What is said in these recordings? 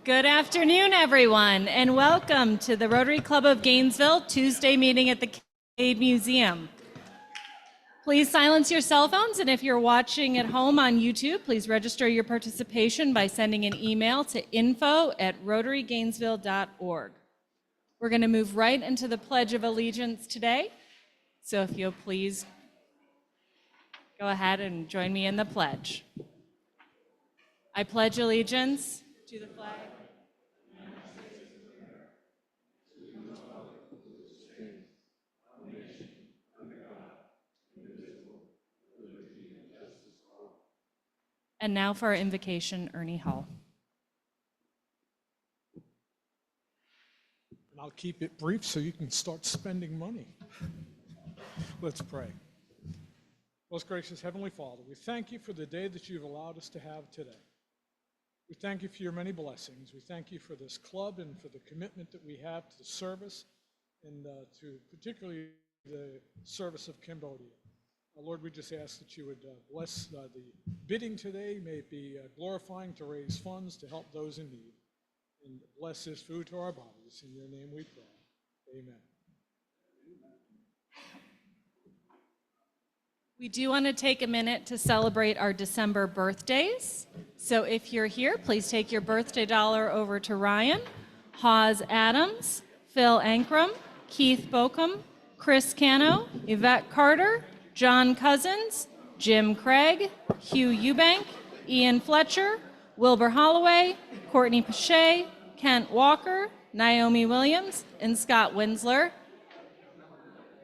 Good afternoon, everyone, and welcome to the Rotary Club of Gainesville Tuesday meeting at the Cade Museum. Please silence your cell phones, and if you're watching at home on YouTube, please register your participation by sending an email to info@rotarygainesville.org. We're going to move right into the Pledge of Allegiance today, so if you'll please go ahead and join me in the pledge. I pledge allegiance to the flag and now for our invocation, Ernie Hall. And I'll keep it brief so you can start spending money. Let's pray. Most gracious Heavenly Father, we thank you for the day that you've allowed us to have today. We thank you for your many blessings. We thank you for this club and for the commitment that we have to the service and to particularly the service of Cambodia. Lord, we just ask that you would bless the bidding today. May it be glorifying to raise funds to help those in need. And bless this food to our bodies. In your name we pray. Amen. We do want to take a minute to celebrate our December birthdays. So if you're here, please take your birthday dollar over to Ryan, Hawes Adams, Phil Ankrum, Keith Bokum, Chris Cano, Yvette Carter, John Cousins, Jim Craig, Hugh Eubank, Ian Fletcher, Wilbur Holloway, Courtney Pache, Kent Walker, Naomi Williams, and Scott Winsler.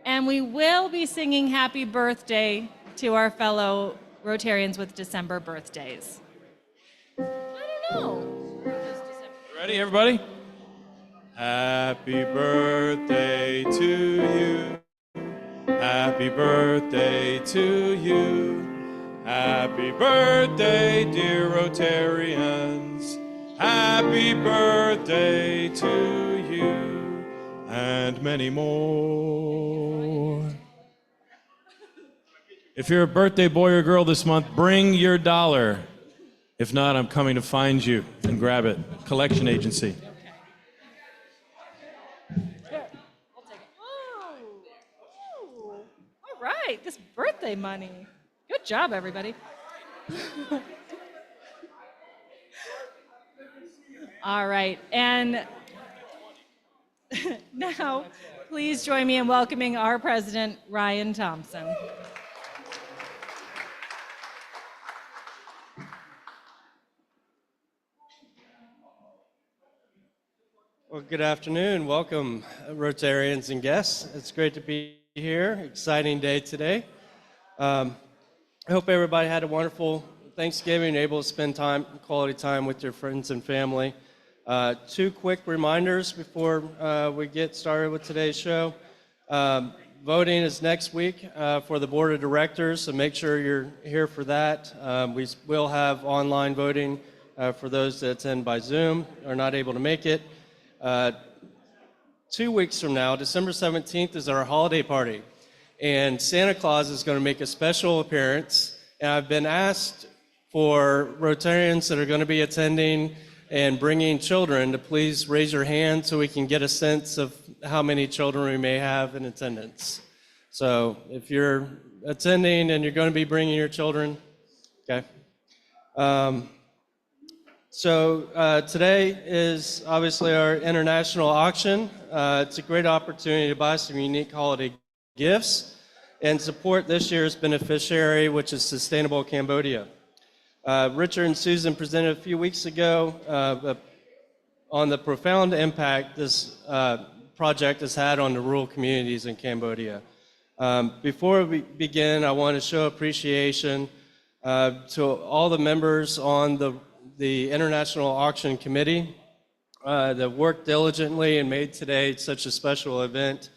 And we will be singing happy birthday to our fellow Rotarians with December birthdays. I don't know. Ready, everybody? Happy birthday to you. Happy birthday to you. Happy birthday, dear Rotarians. Happy birthday to you, and many more. If you're a birthday boy or girl this month, bring your dollar. If not, I'm coming to find you and grab it. Collection agency. All right, this birthday money. Good job, everybody. All right, and now please join me in welcoming our president, Ryan Thompson. Well, good afternoon. Welcome, Rotarians and guests. It's great to be here. Exciting day today. I hope everybody had a wonderful Thanksgiving, able to spend quality time with your friends and family. Two quick reminders before we get started with today's show. Voting is next week for the Board of Directors, so make sure you're here for that. We will have online voting for those that attend by Zoom or not able to make it. 2 weeks from now, December 17th, is our holiday party, and Santa Claus is going to make a special appearance. And I've been asked for Rotarians that are going to be attending and bringing children to please raise your hand so we can get a sense of how many children we may have in attendance. So if you're attending and you're going to be bringing your children, okay. Today is obviously our international auction. It's a great opportunity to buy some unique holiday gifts and support this year's beneficiary, which is Sustainable Cambodia. Richard and Susan presented a few weeks ago on the profound impact this project has had on the rural communities in Cambodia. Before we begin, I want to show appreciation to all the members on the International Auction Committee that worked diligently and made today such a special event.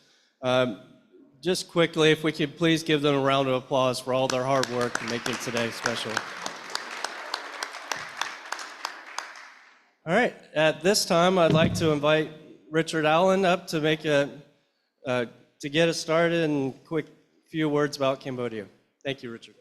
Just quickly, if we could please give them a round of applause for all their hard work in making today special. All right, at this time, I'd like to invite Richard Allen up to make to get us started and a quick few words about Cambodia. Thank you, Richard.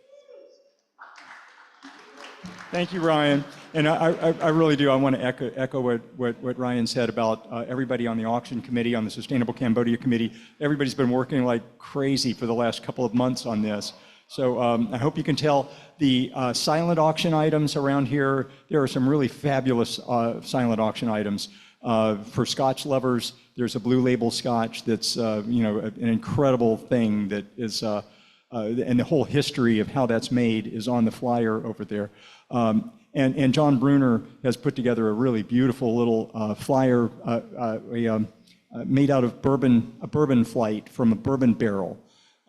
Thank you, Ryan. And I really do. I want to echo what Ryan said about everybody on the auction committee, on the Sustainable Cambodia committee. Everybody's been working like crazy for the last couple of months on this. So I hope you can tell the silent auction items around here. There are some really fabulous silent auction items. For Scotch lovers, there's a Blue Label Scotch that's an incredible thing that is, and the whole history of how that's made is on the flyer over there. And John Bruner has put together a really beautiful little flyer made out of a bourbon flight from a bourbon barrel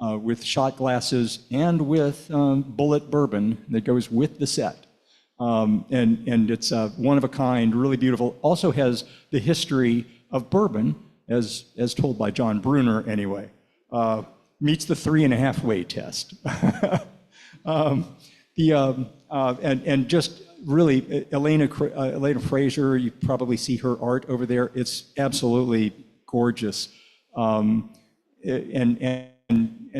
with shot glasses and with bullet bourbon that goes with the set. And it's one of a kind, really beautiful. Also has the history of bourbon, as told by John Bruner anyway. Meets the 3.5 way test. And just really, Elena Fraser, you probably see her art over there. It's absolutely gorgeous. And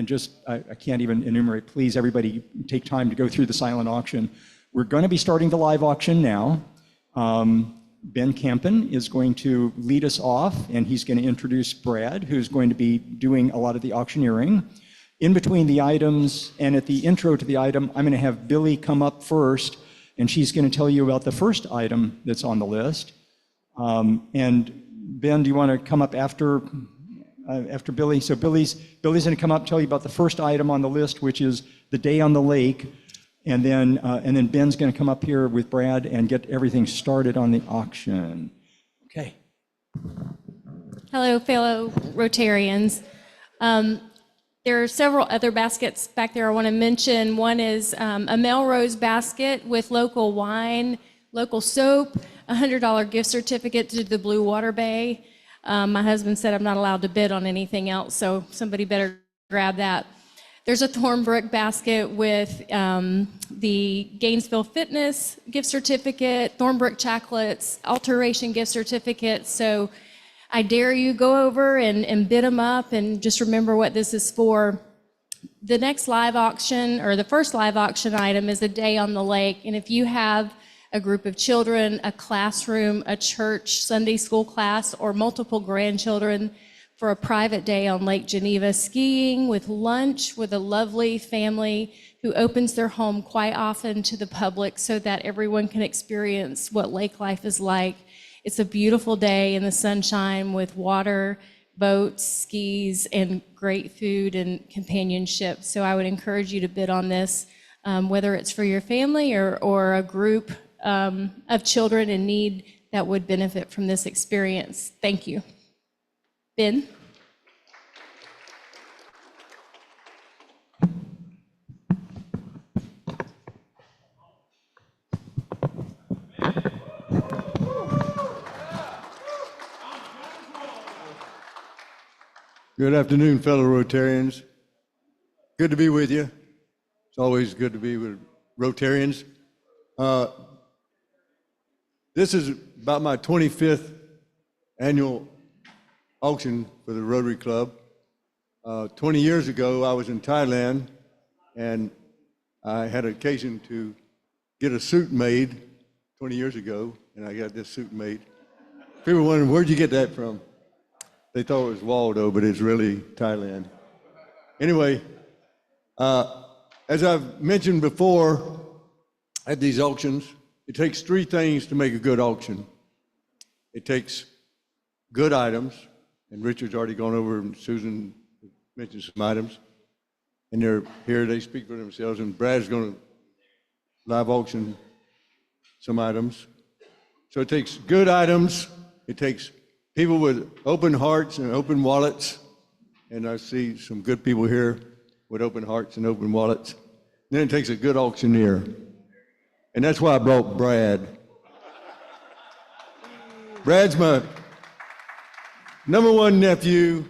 just, I can't even enumerate. Please, everybody, take time to go through the silent auction. We're going to be starting the live auction now. Ben Campen is going to lead us off, and he's going to introduce Brad, who's going to be doing a lot of the auctioneering. In between the items and at the intro to the item, I'm going to have Billy come up first, and she's going to tell you about the first item that's on the list. And Ben, do you want to come up after Billy? So Billy's going to come up and tell you about the first item on the list, which is the Day on the Lake. And then Ben's going to come up here with Brad and get everything started on the auction. Okay. Hello, fellow Rotarians. There are several other baskets back there I want to mention. One is a Melrose basket with local wine, local soap, a $100 gift certificate to the Blue Water Bay. My husband said I'm not allowed to bid on anything else, so somebody better grab that. There's a Thornbrook basket with the Gainesville Fitness gift certificate, Thornbrook chocolates, Alteration gift certificates. So I dare you, go over and bid them up, and just remember what this is for. The next live auction, or the first live auction item, is a Day on the Lake. And if you have a group of children, a classroom, a church, Sunday school class, or multiple grandchildren, for a private day on Lake Geneva skiing with lunch with a lovely family who opens their home quite often to the public so that everyone can experience what lake life is like. It's a beautiful day in the sunshine with water, boats, skis, and great food and companionship. So I would encourage you to bid on this, whether it's for your family or a group of children in need that would benefit from this experience. Thank you. Ben? Good afternoon, fellow Rotarians. Good to be with you. It's always good to be with Rotarians. This is about my 25th annual auction for the Rotary Club. 20 years ago, I was in Thailand, and I had occasion to get a suit made 20 years ago, and I got this suit made. People were wondering, where'd you get that from? They thought it was Waldo, but it's really Thailand. Anyway, as I've mentioned before at these auctions, it takes three things to make a good auction. It takes good items, and Richard's already gone over, and Susan mentioned some items, and they're here, they speak for themselves, and Brad's going to live auction some items. So it takes good items, it takes people with open hearts and open wallets, and I see some good people here with open hearts and open wallets. Then it takes a good auctioneer, and that's why I brought Brad. Brad's my #1 nephew,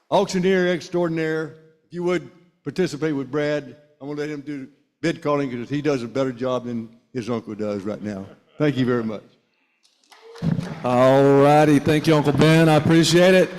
auctioneer extraordinaire. If you would participate with Brad, I'm gonna let him do bid calling because he does a better job than his uncle does right now. Thank you very much. All righty, thank you, Uncle Ben, I appreciate it.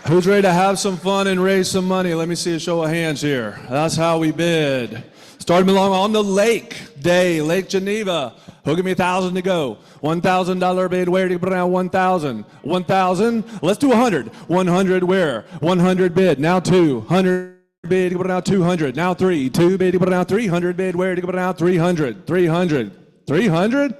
Who's ready to have some fun and raise some money? Let me see a show of hands here. That's how we bid. Start me along on the Lake Day, Lake Geneva. Who'll give me 1,000 to go? $1,000 bid, where to put down 1,000? 1,000, let's do 100. 100 where? 100 bid, now 200 bid, to put down 200, now 3. 2 bid, to put down 300 bid, where to put down 300? 300, 300?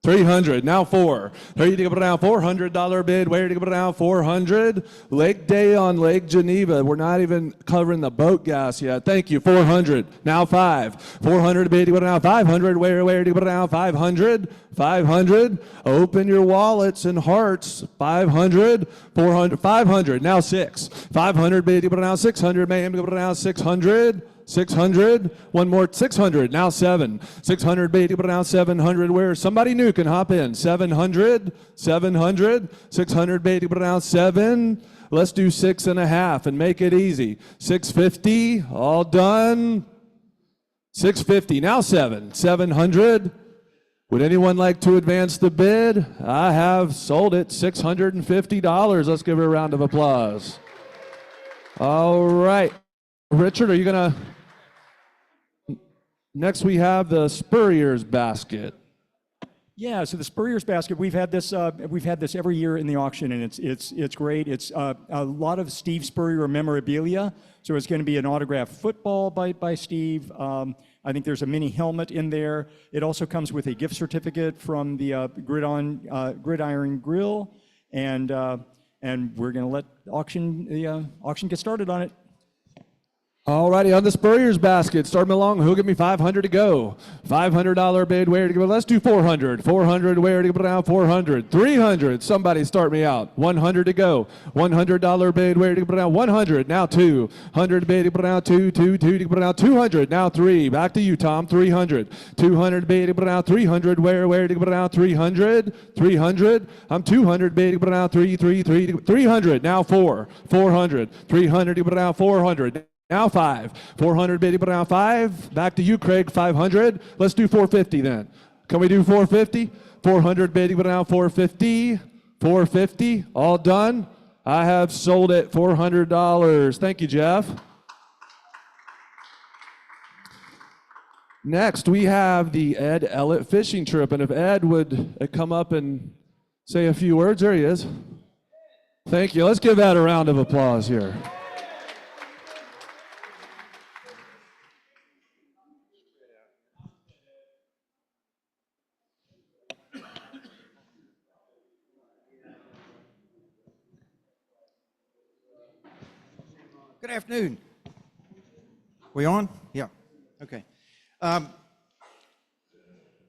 300, now 4. 3 to put down $400 bid, where to put down 400? Lake Day on Lake Geneva. We're not even covering the boat gas yet. Thank you. 400, now 5. 400 bid, to put down 500, where to put down 500? 500. Open your wallets and hearts. 500, 400, 500, now 6. 500 bid, to put down 600, ma'am, to put down 600. 600, one more, 600, now 7. 600 bid, to put down 700, where somebody new can hop in. 700, 700, 600 bid, to put down 7. Let's do 6.5 and make it easy. 650, all done. 650, now 7. 700. Would anyone like to advance the bid? I have sold it, $650. Let's give her a round of applause. All right. Richard, are you going to... Next, we have the Spurrier's basket. Yeah, so the Spurrier's basket, we've had this every year in the auction, and it's great. It's a lot of Steve Spurrier memorabilia. So it's going to be an autographed football by Steve. I think there's a mini helmet in there. It also comes with a gift certificate from the Gridiron Grill, and we're going to let the auction get started on it. All righty, on the Spurrier's basket, start me along. Who'll give me 500 to go? $500 bid, where to go? Let's do 400. 400, where to go down? 400. 300, somebody start me out. 100 to go. $100 bid, where to go down? 100, now 2. 100 bid, to put down 2, 2, 2 to put down 200, now 3. Back to you, Tom, 300. 200 bid, to put down 300, where to put down 300? 300, I'm 200 bid, to put down 3, 3, 3, 300, now 4. 400, 300 to put down 400. Now 5. 400 bid, put down 5. Back to you, Craig, 500. Let's do 450 then. Can we do 450? 400 bid, put down 450. 450, all done. I have sold it $400. Thank you, Jeff. Next, we have the Ed Ellett fishing trip. And if Ed would come up and say a few words. There he is. Thank you. Let's give that a round of applause here. Good afternoon. We on? Yeah. Okay.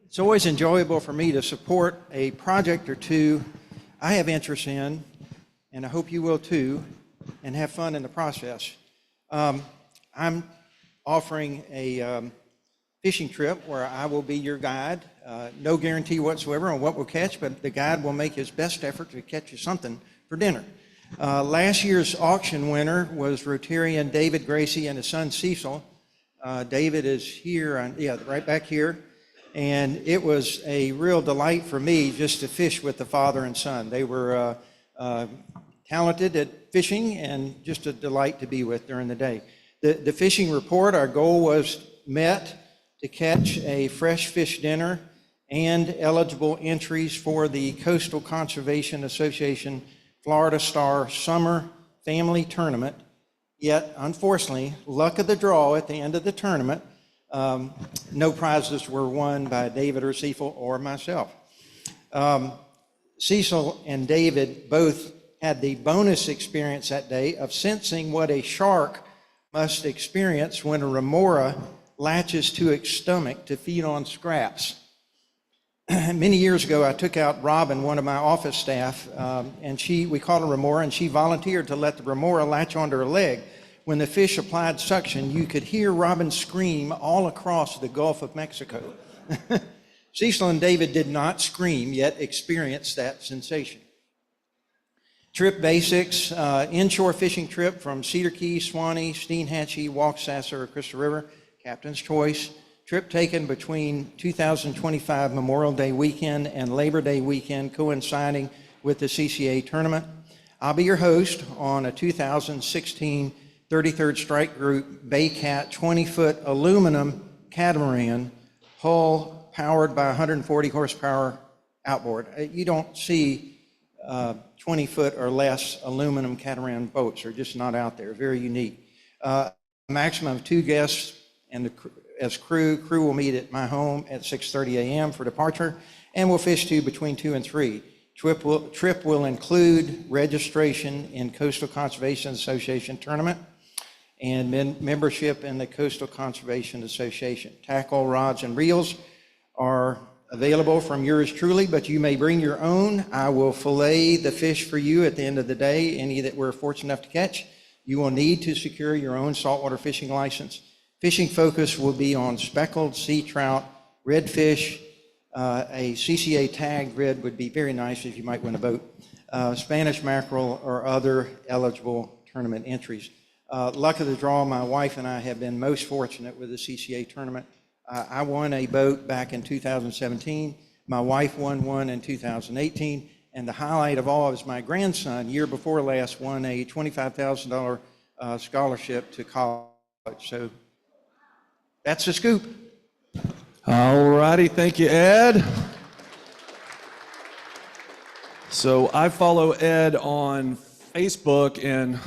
It's always enjoyable for me to support a project or two I have interest in, and I hope you will too, and have fun in the process. I'm offering a fishing trip where I will be your guide. No guarantee whatsoever on what we'll catch, but the guide will make his best effort to catch you something for dinner. Last year's auction winner was Rotarian David Gracie and his son Cecil. David is here, right back here. And it was a real delight for me just to fish with the father and son. They were talented at fishing and just a delight to be with during the day. The fishing report, our goal was met to catch a fresh fish dinner and eligible entries for the Coastal Conservation Association Florida Star Summer Family Tournament. Yet, unfortunately, luck of the draw at the end of the tournament, no prizes were won by David or Cecil or myself. Cecil and David both had the bonus experience that day of sensing what a shark must experience when a remora latches to its stomach to feed on scraps. Many years ago, I took out Robin, one of my office staff, and we caught a remora, and she volunteered to let the remora latch onto her leg. When the fish applied suction, you could hear Robin scream all across the Gulf of Mexico. Cecil and David did not scream, yet experienced that sensation. Trip basics, inshore fishing trip from Cedar Key, Swanee, Steenhatchee, Walksasser, or Crystal River, captain's choice. Trip taken between 2025 Memorial Day weekend and Labor Day weekend, coinciding with the CCA tournament. I'll be your host on a 2016 33rd Strike Group Baycat 20-foot aluminum catamaran, hull powered by 140 horsepower outboard. You don't see 20-foot or less aluminum catamaran boats. They're just not out there. Very unique. A maximum of 2 guests and as crew. Crew will meet at my home at 6:30 a.m. for departure, and we'll fish between 2 and 3. Trip will include registration in Coastal Conservation Association tournament and membership in the Coastal Conservation Association. Tackle, rods, and reels are available from yours truly, but you may bring your own. I will fillet the fish for you at the end of the day, any that we're fortunate enough to catch. You will need to secure your own saltwater fishing license. Fishing focus will be on speckled sea trout, redfish. A CCA tagged red would be very nice if you might win a boat. Spanish mackerel or other eligible tournament entries. Luck of the draw, my wife and I have been most fortunate with the CCA tournament. I won a boat back in 2017. My wife won one in 2018. And the highlight of all is my grandson, year before last, won a $25,000 scholarship to college. So that's the scoop. All righty, thank you, Ed. So I follow Ed on Facebook, and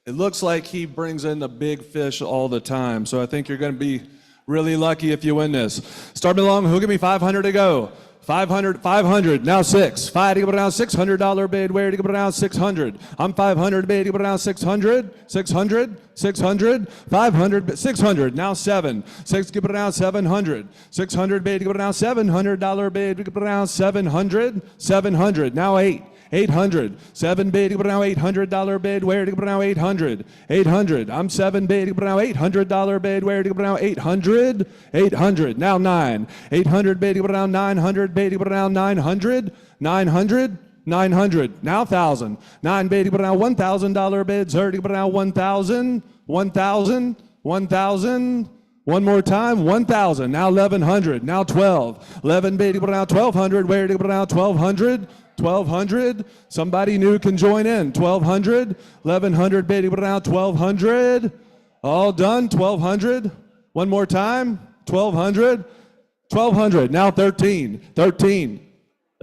it looks like he brings in the big fish all the time. So I think you're going to be really lucky if you win this. Start me along. Who give me 500 to go? 500, now 6. 5 to go down, $600 bid. Where to go down, 600. I'm 500 bid to go down, 600, 600, 500, 600, now 7. 6 to go down, 700. 600 bid to go down, $700 bid to go down, 700, 700, now 8. 800, 7 bid to go down, $800 bid. Where to go down, 800, 800. I'm 7 bid to go down, $800 bid. Where to go down, 800, 800. Now 9, 800 bid to go down, 900 bid to go down, 900, 900. 900, now 1,000. 9 bid to go down, $1,000 bids. Hurt to go down, 1,000, 1,000, 1,000. One more time, 1,000. Now 1,100. Now 12. 11 bid to go down, 1,200. Where to go down, 1,200. 1,200. Somebody new can join in. 1,200. 1,100 bid to go down, 1,200. All done. 1,200. One more time. 1,200. 1,200. Now 13. 13.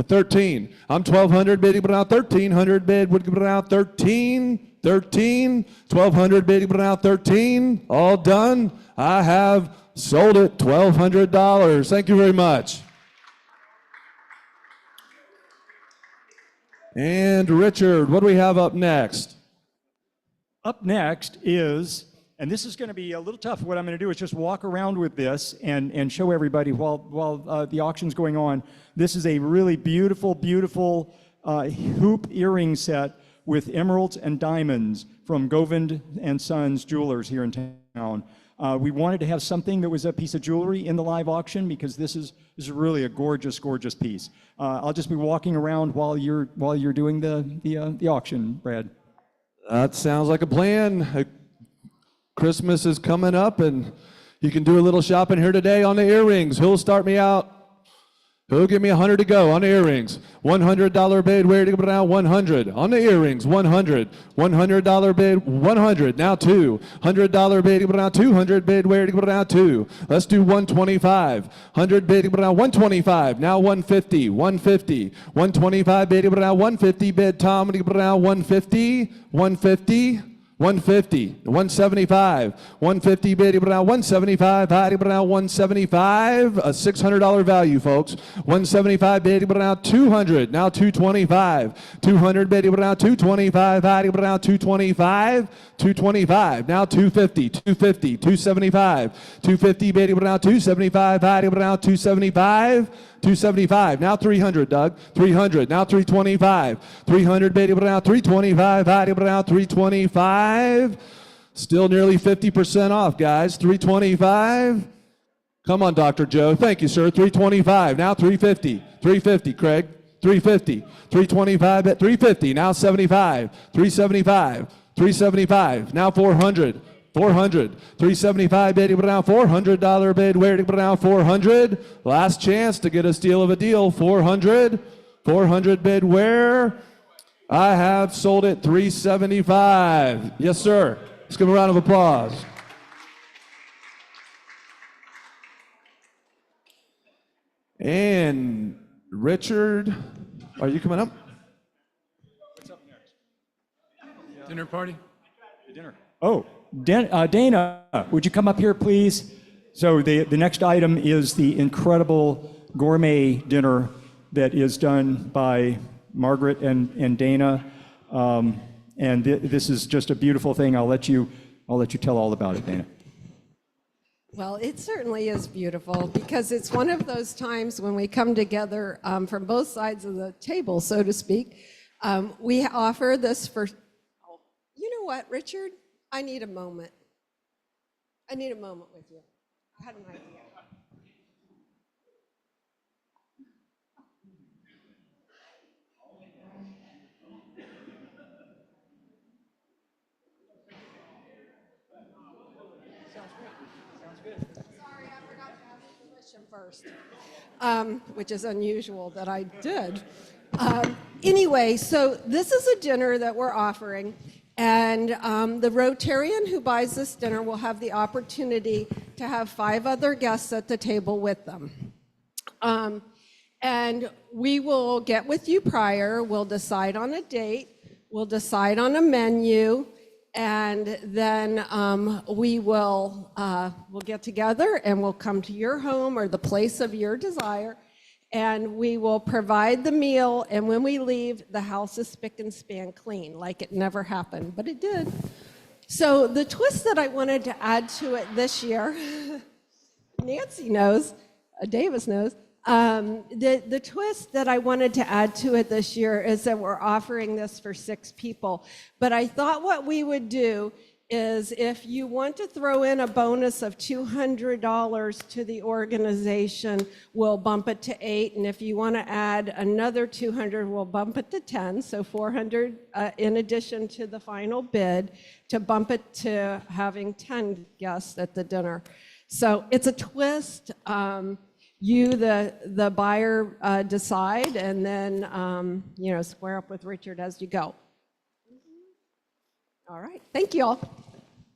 13. I'm 1,200 bid to go down, 1,300 bid would go down, 13. 13. 1,200 bid to go down, 13. All done. I have sold it, $1,200. Thank you very much. And Richard, what do we have up next? Up next is, and this is going to be a little tough. What I'm going to do is just walk around with this and show everybody while the auction's going on. This is a really beautiful, beautiful hoop earring set with emeralds and diamonds from Govind and Sons Jewelers here in town. We wanted to have something that was a piece of jewelry in the live auction because this is really a gorgeous, gorgeous piece. I'll just be walking around while you're doing the auction, Brad. That sounds like a plan. Christmas is coming up, and you can do a little shopping here today on the earrings. Who'll start me out? Who'll give me 100 to go on the earrings? $100 bid, where to go down? 100. On the earrings, 100. $100 bid, 100. Now 2. $100 bid, to go down, 200 bid, where to go down? 2. Let's do 125. 100 bid, to go down, 125. Now 150. 150. 125 bid, to go down, 150 bid. Tom, to go down, 150. 150. 150, 175, 150 bid, to go down 175, high to go down 175, a $600 value, folks. 175 bid, to go down 200, now 225, 200 bid, to go down 225, high to go down 225, 225, now 250, 250, 275, 250 bid, to go down 275, high to go down 275, 275, now 300, Doug, 300, now 325, 300 bid, to go down 325, high to go down 325, still nearly 50% off, guys, 325, come on, Dr. Joe, thank you, sir, 325, now 350, 350, Craig, 350, 325 at 350, now 75, 375, 375, now 400, 400, 375 bid, to go down $400 bid, where to go down 400, last chance to get a steal of a deal, 400, 400 bid, where? I have sold it 375. Yes, sir. Let's give a round of applause. And Richard, are you coming up? Dinner party? Oh, Dana, would you come up here, please? So the next item is the incredible gourmet dinner that is done by Margaret and Dana. This is just a beautiful thing. I'll let you tell all about it, Dana. Well, it certainly is beautiful because it's one of those times when we come together from both sides of the table, so to speak. We offer this for, you know what, Richard? I need a moment. I need a moment with you. I had an idea. Sorry, I forgot to ask permission first, which is unusual that I did. Anyway, so this is a dinner that we're offering, and the Rotarian who buys this dinner will have the opportunity to have 5 other guests at the table with them. And we will get with you prior, we'll decide on a date, we'll decide on a menu, and then we'll get together and we'll come to your home or the place of your desire, and we will provide the meal, and when we leave, the house is spick and span clean, like it never happened, but it did. So the twist that I wanted to add to it this year, Nancy knows, Davis knows, the twist that I wanted to add to it this year is that we're offering this for 6 people. But I thought what we would do is if you want to throw in a bonus of $200 to the organization, we'll bump it to 8. And if you want to add another 200, we'll bump it to 10. So 400 in addition to the final bid to bump it to having 10 guests at the dinner. So it's a twist. You, the buyer, decide, and then, square up with Richard as you go. All right, thank you all.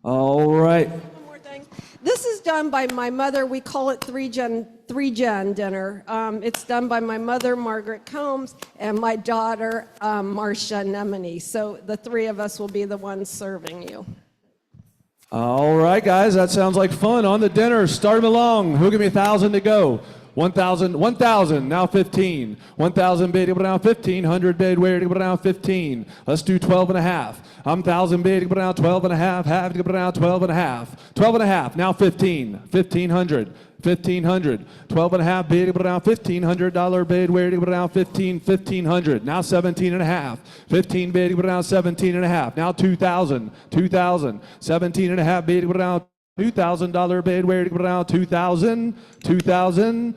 All right. One more thing. This is done by my mother. We call it three-gen dinner. It's done by my mother, Margaret Combs, and my daughter, Marcia Nemini. So the 3 of us will be the ones serving you. All right, guys, that sounds like fun. On the dinner, start 'em along. Who give me 1,000 to go? 1,000, now 15. 1,000 bid, now 1,500 bid, where to go down 15. Let's do 12 and a half. I'm 1,000 bid, go down 12 and a half, half to go down 12 and a half. 12 and a half, now 15. 1,500. 1,500, 12 and a half bid, go down $1,500 bid, where to go down 1,500, now 17 and a half, 15 bid, go down 17 and a half, now 2,000, 17 and a half bid, go down $2,000 bid, where to go down 2,000, 2,000,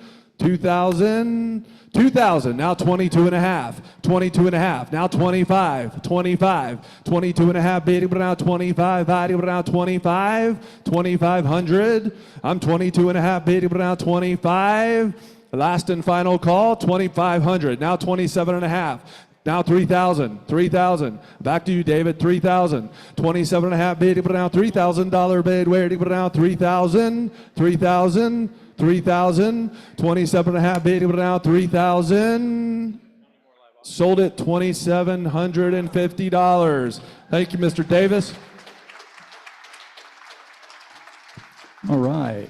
now 22 and a half, 22 and a half, now 25, 22 and a half bid, go down 25, go down 25, 2,500, I'm 22 and a half bid, go down 25, last and final call, 2,500, now 27 and a half. Now 3,000, back to you, David, 3,000, 27 and a half bid, put down $3,000 bid, where to put down 3,000, 27 and a half bid, put down 3,000, sold it $2,750. Thank you, Mr. Davis. All right.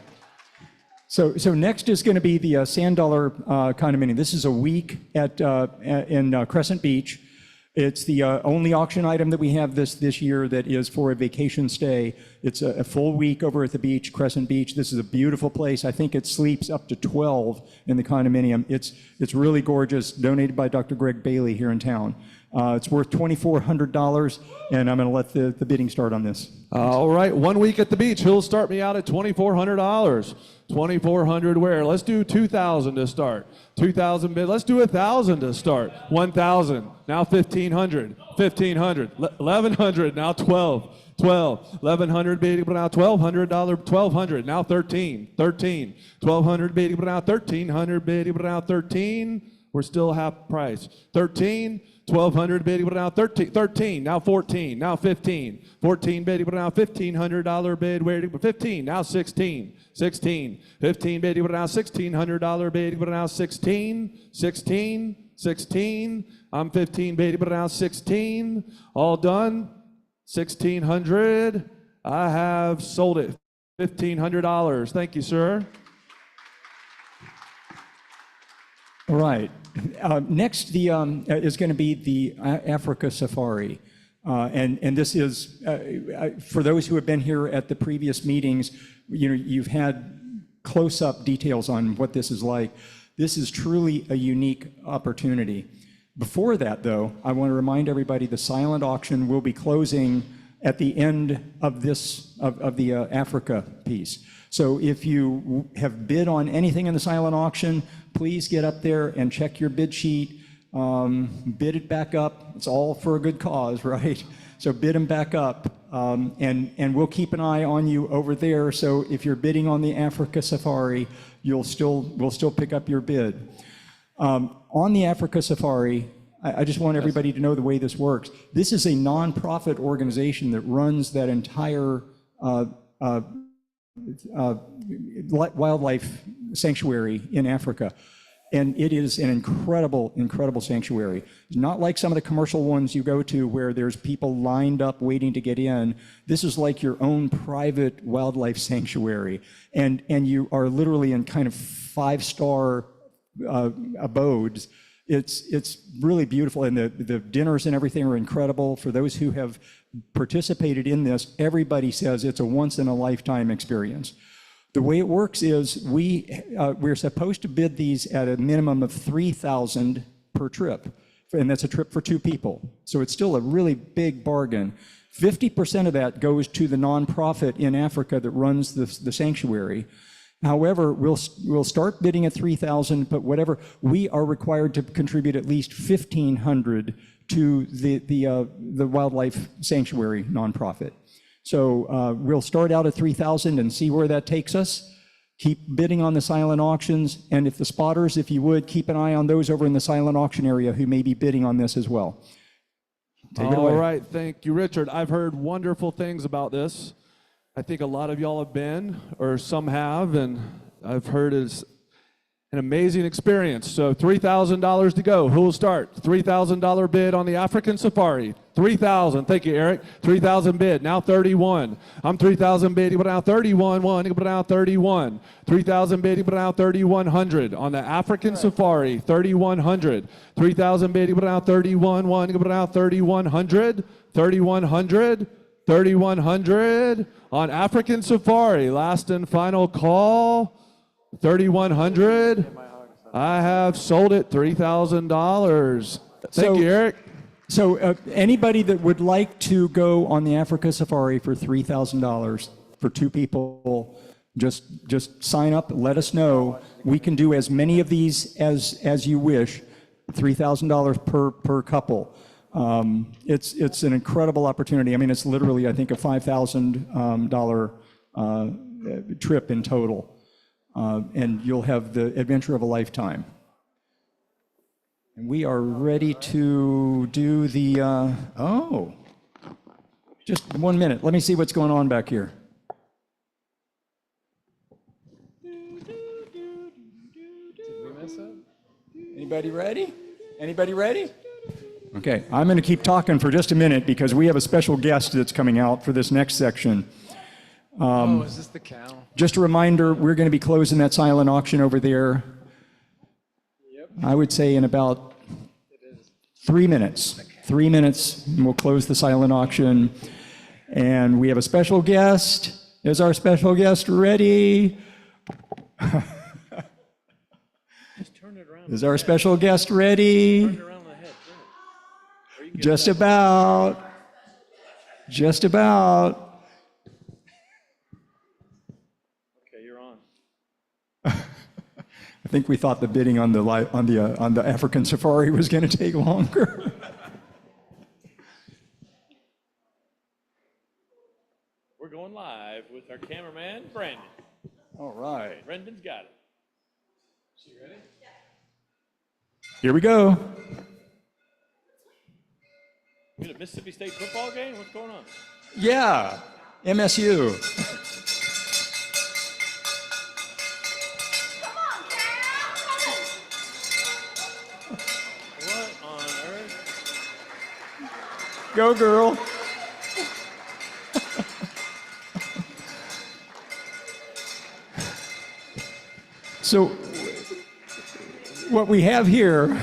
So next is going to be the Sand Dollar condominium. This is a week in Crescent Beach. It's the only auction item that we have this year that is for a vacation stay. It's a full week over at the beach, Crescent Beach. This is a beautiful place. I think it sleeps up to 12 in the condominium. It's really gorgeous, donated by Dr. Greg Bailey here in town. It's worth $2,400, and I'm going to let the bidding start on this. All right, 1 week at the beach. He'll start me out at $2,400. 2,400 where? Let's do 2,000 to start. 2,000 bid. Let's do 1,000 to start. 1,000. Now 1,500. 1,500. 1,100. Now 12. 1,100 bid. Now $1,200. 1,200. Now 13. 1,200 bid. Now 1,300 bid. Now 13. We're still half price. 13, 1,200 bid, now 13, now 14, now 15. 14 bid, now $1,500 bid, where 15, now 16. 16, 15 bid, now $1,600 bid, now 16, 16, 16. I'm 15 bid, now 16. All done. 1,600. I have sold it. $1,500. Thank you, sir. All right. Next, is going to be the Africa Safari. And this is, for those who have been here at the previous meetings, you've had close-up details on what this is like. This is truly a unique opportunity. Before that, though, I want to remind everybody the silent auction will be closing at the end of the Africa piece. So if you have bid on anything in the silent auction, please get up there and check your bid sheet, bid it back up. It's all for a good cause, right? So bid them back up, and we'll keep an eye on you over there. So if you're bidding on the Africa Safari, we'll still pick up your bid. On the Africa Safari, I just want everybody to know the way this works. This is a nonprofit organization that runs that entire wildlife sanctuary in Africa. And it is an incredible, incredible sanctuary. Not like some of the commercial ones you go to where there's people lined up waiting to get in. This is like your own private wildlife sanctuary. And you are literally in kind of 5-star abodes. It's really beautiful, and the dinners and everything are incredible. For those who have participated in this, everybody says it's a once-in-a-lifetime experience. The way it works is we're supposed to bid these at a minimum of $3,000 per trip, and that's a trip for 2 people. So it's still a really big bargain. 50% of that goes to the nonprofit in Africa that runs the sanctuary. However, we'll start bidding at $3,000, but whatever, we are required to contribute at least $1,500 to the wildlife sanctuary nonprofit. So we'll start out at $3,000 and see where that takes us. Keep bidding on the silent auctions, and if the spotters, if you would, keep an eye on those over in the silent auction area who may be bidding on this as well. Take it away. All right, thank you, Richard. I've heard wonderful things about this. I think a lot of y'all have been, or some have, and I've heard it's an amazing experience. So $3,000 to go. Who will start? $3,000 bid on the African Safari. $3,000. Thank you, Eric. $3,000 bid. Now 31. I'm $3,000 bid. But now 31. But now 31. $3,000 bid. But now 3,100 on the African Safari. 3,100. $3,000 bid. But now 31. But now 3,100. 3,100. 3,100 on African Safari. Last and final call. 3,100. I have sold it. $3,000. Thank you, Eric. So anybody that would like to go on the Africa Safari for $3,000 for 2 people, just sign up. Let us know. We can do as many of these as you wish. $3,000 per couple. It's an incredible opportunity. I mean, it's literally, I think, a $5,000 trip in total. And you'll have the adventure of a lifetime. And we are ready to do the, just 1 minute. Let me see what's going on back here. Anybody ready? Anybody ready? Okay, I'm going to keep talking for just a minute because we have a special guest that's coming out for this next section. Is this the cow? Just a reminder, we're going to be closing that silent auction over there. Yep. I would say in about 3 minutes. 3 minutes, and we'll close the silent auction. And we have a special guest. Is our special guest ready? Just turn it around. Is our special guest ready? Turn it around the head. Just about. Just about. I think we thought the bidding on the African Safari was going to take longer. We're going live with our cameraman, Brandon. All right. Brendan's got it. Is she ready? Here we go. You at a Mississippi State football game? What's going on? Yeah, MSU. What on earth? Go, girl. So what we have here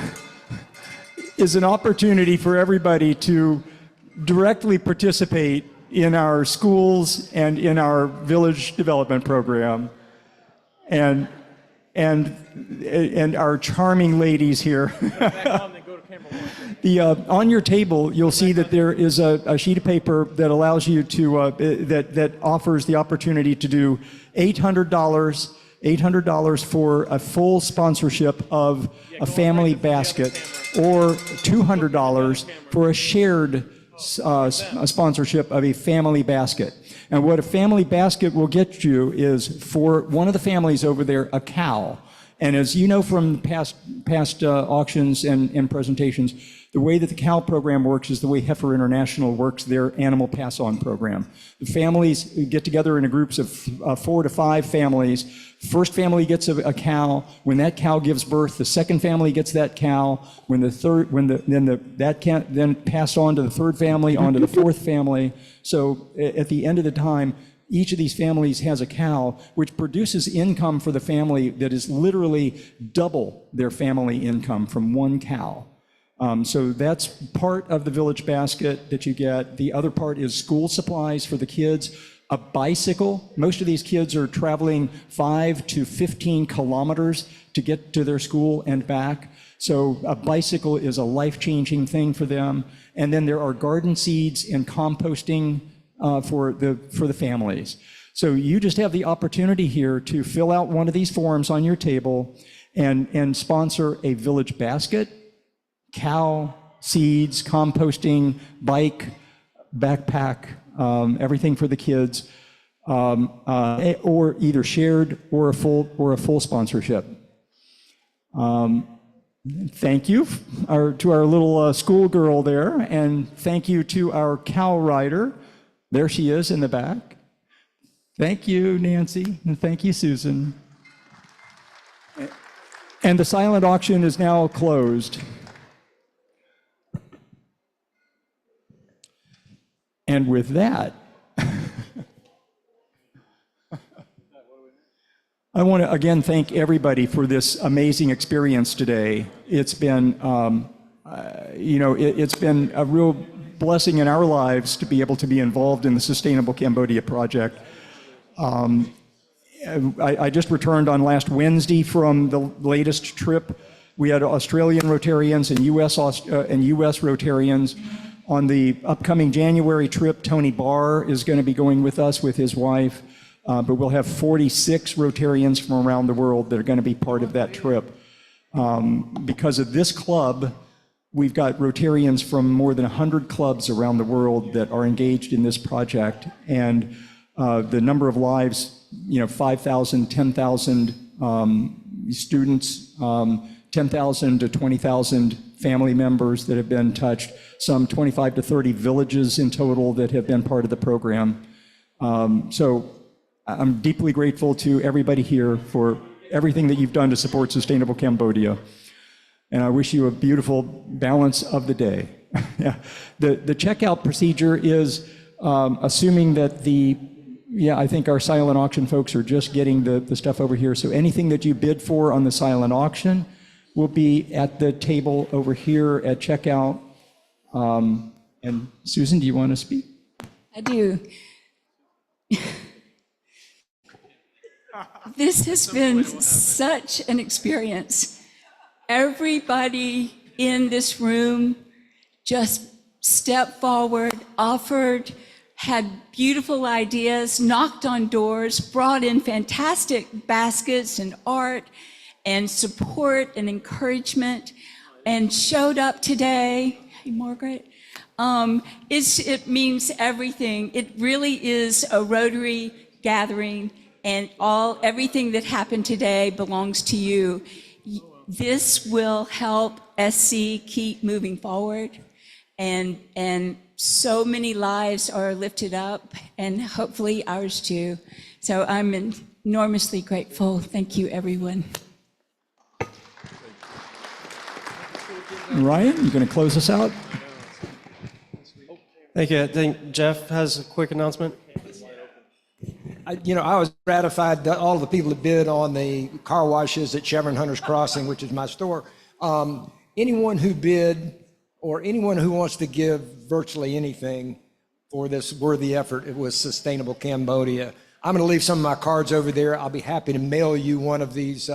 is an opportunity for everybody to directly participate in our schools and in our village development program. And our charming ladies here. On your table, you'll see that there is a sheet of paper that allows you to, that offers the opportunity to do $800 for a full sponsorship of a family basket, or $200 for a shared sponsorship of a family basket. And what a family basket will get you is, for one of the families over there, a cow. And as you know from past auctions and presentations, the way that the cow program works is the way Heifer International works their animal pass-on program. The families get together in groups of 4 to 5 families. First family gets a cow. When that cow gives birth, the second family gets that cow. That can then pass on to the third family, on to the fourth family. So at the end of the time, each of these families has a cow, which produces income for the family that is literally double their family income from one cow. So that's part of the village basket that you get. The other part is school supplies for the kids, a bicycle. Most of these kids are traveling 5 to 15 kilometers to get to their school and back. So a bicycle is a life-changing thing for them. And then there are garden seeds and composting for the families. So you just have the opportunity here to fill out one of these forms on your table and sponsor a village basket, cow, seeds, composting, bike, backpack, everything for the kids, or either shared or a full sponsorship. Thank you to our little schoolgirl there, and thank you to our cow rider. There she is in the back. Thank you, Nancy, and thank you, Susan. And the silent auction is now closed. And with that, I want to again thank everybody for this amazing experience today. It's been, it's been a real blessing in our lives to be able to be involved in the Sustainable Cambodia project. I just returned on last Wednesday from the latest trip. We had Australian Rotarians and US Rotarians. On the upcoming January trip, Tony Barr is going to be going with us with his wife, but we'll have 46 Rotarians from around the world that are going to be part of that trip. Because of this club, we've got Rotarians from more than 100 clubs around the world that are engaged in this project, and the number of lives, 5,000, 10,000 students, 10,000 to 20,000 family members that have been touched, some 25 to 30 villages in total that have been part of the program. So I'm deeply grateful to everybody here for everything that you've done to support Sustainable Cambodia. And I wish you a beautiful balance of the day. Yeah. The checkout procedure is assuming that I think our silent auction folks are just getting the stuff over here. So anything that you bid for on the silent auction will be at the table over here at checkout. And Susan, do you want to speak? I do. This has been such an experience. Everybody in this room just stepped forward, offered, had beautiful ideas, knocked on doors, brought in fantastic baskets and art and support and encouragement, and showed up today. Hey, Margaret. It means everything. It really is a Rotary gathering, and everything that happened today belongs to you. this will help SC keep moving forward, and so many lives are lifted up, and hopefully ours too. So I'm enormously grateful. Thank you, everyone. Ryan, you going to close us out? Thank you. I think Jeff has a quick announcement. I was gratified that all the people that bid on the car washes at Chevron Hunters Crossing, which is my store. Anyone who bid or anyone who wants to give virtually anything for this worthy effort, it was Sustainable Cambodia. I'm going to leave some of my cards over there. I'll be happy to mail you one of these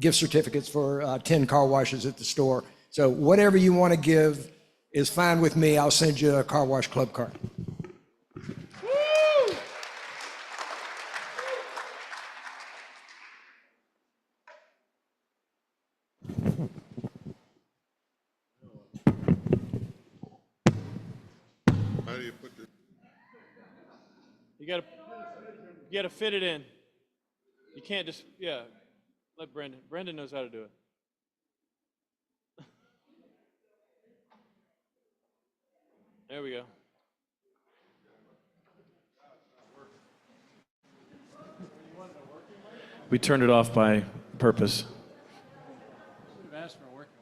gift certificates for 10 car washes at the store. So whatever you want to give is fine with me. I'll send you a car wash club card. How do you put this? You gotta fit it in. You can't just, let Brendan. Brendan knows how to do it. There we go. We turned it off by purpose. Should have asked for a working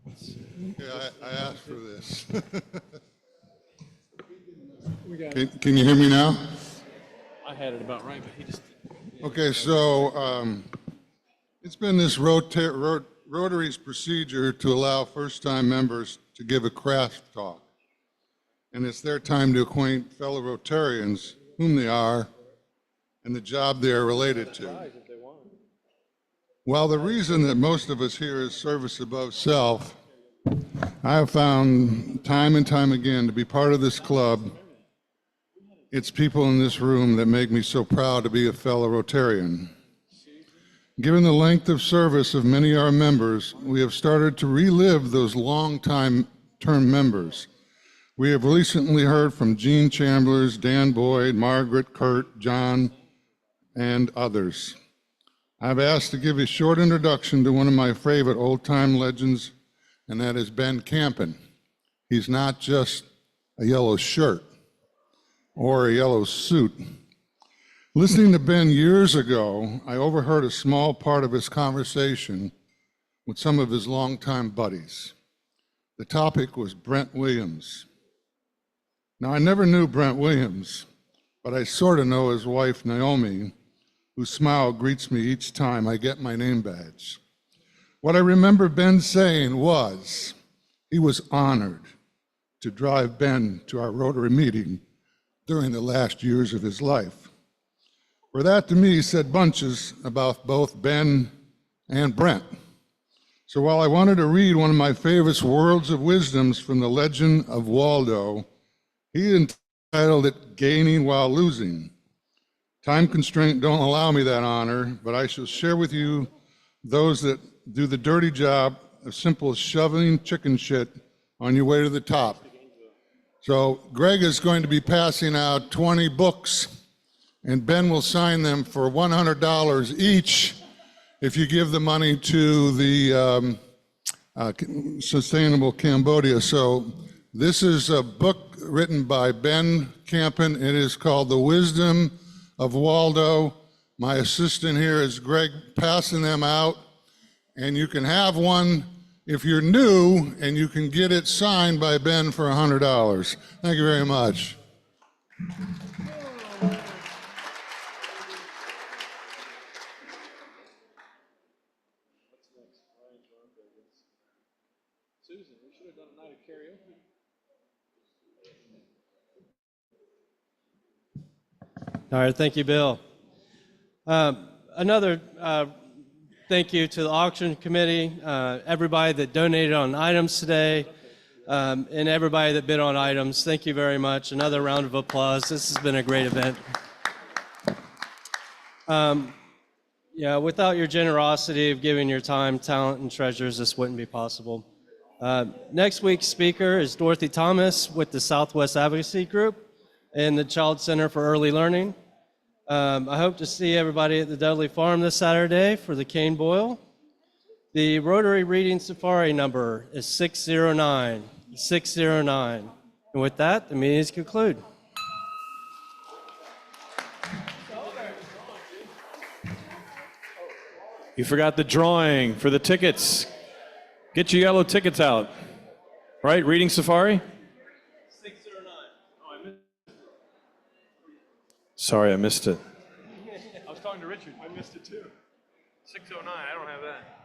one, sorry. Yeah, I asked for this. We got Can you hear me now? I had it about right, but he just. Okay, so it's been this Rotary's procedure to allow first-time members to give a craft talk. And it's their time to acquaint fellow Rotarians whom they are and the job they are related to. While the reason that most of us here is service above self, I have found time and time again to be part of this club. It's people in this room that make me so proud to be a fellow Rotarian. Given the length of service of many of our members, we have started to relive those long-term members. We have recently heard from Gene Chamblers, Dan Boyd, Margaret, Kurt, John, and others. I've asked to give a short introduction to one of my favorite old-time legends, and that is Ben Campen. He's not just a yellow shirt or a yellow suit. Listening to Ben years ago, I overheard a small part of his conversation with some of his longtime buddies. The topic was Brent Williams. Now, I never knew Brent Williams, but I sort of know his wife, Naomi, whose smile greets me each time I get my name badge. What I remember Ben saying was he was honored to drive Ben to our Rotary meeting during the last years of his life. For that to me said bunches about both Ben and Brent. So while I wanted to read one of my favorite words of wisdoms from the legend of Waldo, he entitled it Gaining While Losing. Time constraint don't allow me that honor, but I shall share with you those that do the dirty job of simple shoving chicken shit on your way to the top. So Greg is going to be passing out 20 books, and Ben will sign them for $100 each if you give the money to the Sustainable Cambodia. So this is a book written by Ben Campen. It is called The Wisdom of Waldo. My assistant here is Greg passing them out, and you can have one if you're new, and you can get it signed by Ben for $100. Thank you very much. Susan, we should have done a night of karaoke. All right, thank you, Bill. Another thank you to the auction committee, everybody that donated on items today, and everybody that bid on items. Thank you very much. Another round of applause. This has been a great event. Without your generosity of giving your time, talent, and treasures, this wouldn't be possible. Next week's speaker is Dorothy Thomas with the Southwest Advocacy Group and the Child Center for Early Learning. I hope to see everybody at the Dudley Farm this Saturday for the cane boil. The Rotary Reading Safari number is 609. 609. And with that, the meeting is concluded. You forgot the drawing for the tickets. Get your yellow tickets out. Right? Reading Safari? 609. Oh, I missed it. Sorry, I missed it. I was talking to Richard. I missed it too. 609. I don't have that.